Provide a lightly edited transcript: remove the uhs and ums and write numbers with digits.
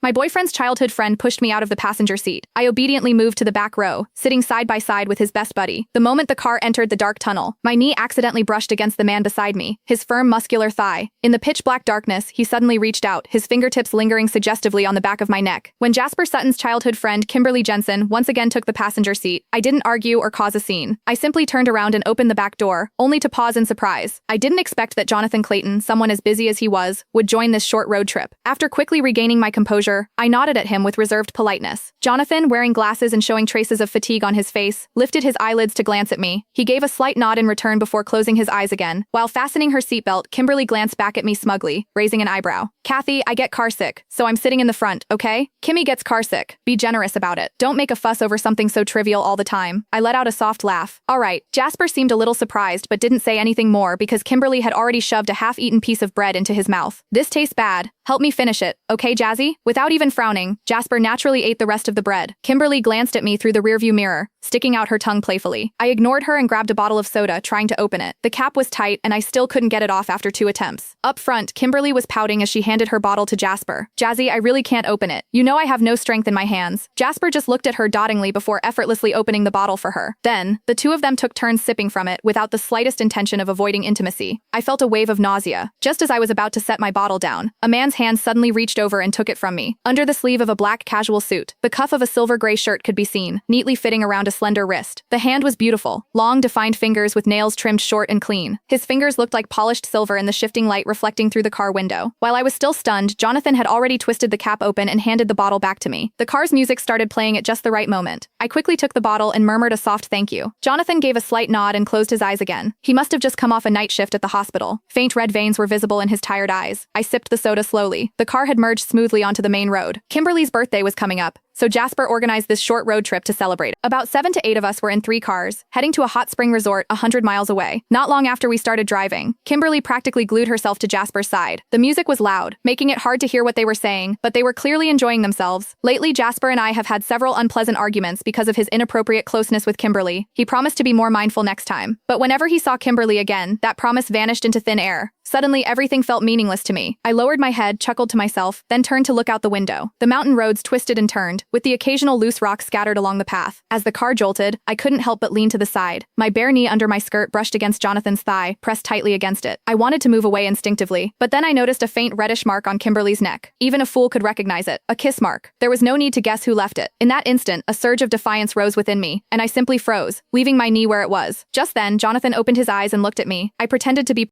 My boyfriend's childhood friend pushed me out of the passenger seat. I obediently moved to the back row, sitting side by side with his best buddy. The moment the car entered the dark tunnel, my knee accidentally brushed against the man beside me, his firm muscular thigh. In the pitch-black darkness, he suddenly reached out, his fingertips lingering suggestively on the back of my neck. When Jasper Sutton's childhood friend Kimberly Jensen once again took the passenger seat, I didn't argue or cause a scene. I simply turned around and opened the back door, only to pause in surprise. I didn't expect that Jonathan Clayton, someone as busy as he was, would join this short road trip. After quickly regaining my composure, I nodded at him with reserved politeness. Jonathan, wearing glasses and showing traces of fatigue on his face, lifted his eyelids to glance at me. He gave a slight nod in return before closing his eyes again. While fastening her seatbelt, Kimberly glanced back at me smugly, raising an eyebrow. Kathy, I get carsick, so I'm sitting in the front, okay? Kimmy gets carsick. Be generous about it. Don't make a fuss over something so trivial all the time. I let out a soft laugh. All right. Jasper seemed a little surprised but didn't say anything more because Kimberly had already shoved a half-eaten piece of bread into his mouth. This tastes bad. Help me finish it, okay, Jazzy? Without even frowning, Jasper naturally ate the rest of the bread. Kimberly glanced at me through the rearview mirror, sticking out her tongue playfully. I ignored her and grabbed a bottle of soda, trying to open it. The cap was tight, and I still couldn't get it off after 2 attempts. Up front, Kimberly was pouting as she handed her bottle to Jasper. Jazzy, I really can't open it. You know I have no strength in my hands. Jasper just looked at her dotingly before effortlessly opening the bottle for her. Then, the two of them took turns sipping from it without the slightest intention of avoiding intimacy. I felt a wave of nausea. Just as I was about to set my bottle down, a man's hand suddenly reached over and took it from me. Under the sleeve of a black casual suit, the cuff of a silver-gray shirt could be seen, neatly fitting around a slender wrist. The hand was beautiful, long, defined fingers with nails trimmed short and clean. His fingers looked like polished silver in the shifting light reflecting through the car window. While I was still stunned, Jonathan had already twisted the cap open and handed the bottle back to me. The car's music started playing at just the right moment. I quickly took the bottle and murmured a soft thank you. Jonathan gave a slight nod and closed his eyes again. He must have just come off a night shift at the hospital. Faint red veins were visible in his tired eyes. I sipped the soda slowly. The car had merged smoothly onto the main road. Kimberly's birthday was coming up, so Jasper organized this short road trip to celebrate. About 7 to 8 of us were in 3 cars, heading to a hot spring resort 100 miles away. Not long after we started driving, Kimberly practically glued herself to Jasper's side. The music was loud, making it hard to hear what they were saying, but they were clearly enjoying themselves. Lately, Jasper and I have had several unpleasant arguments because of his inappropriate closeness with Kimberly. He promised to be more mindful next time. But whenever he saw Kimberly again, that promise vanished into thin air. Suddenly, everything felt meaningless to me. I lowered my head, chuckled to myself, then turned to look out the window. The mountain roads twisted and turned, with the occasional loose rock scattered along the path. As the car jolted, I couldn't help but lean to the side. My bare knee under my skirt brushed against Jonathan's thigh, pressed tightly against it. I wanted to move away instinctively, but then I noticed a faint reddish mark on Kimberly's neck. Even a fool could recognize it. A kiss mark. There was no need to guess who left it. In that instant, a surge of defiance rose within me, and I simply froze, leaving my knee where it was. Just then, Jonathan opened his eyes and looked at me. I pretended to be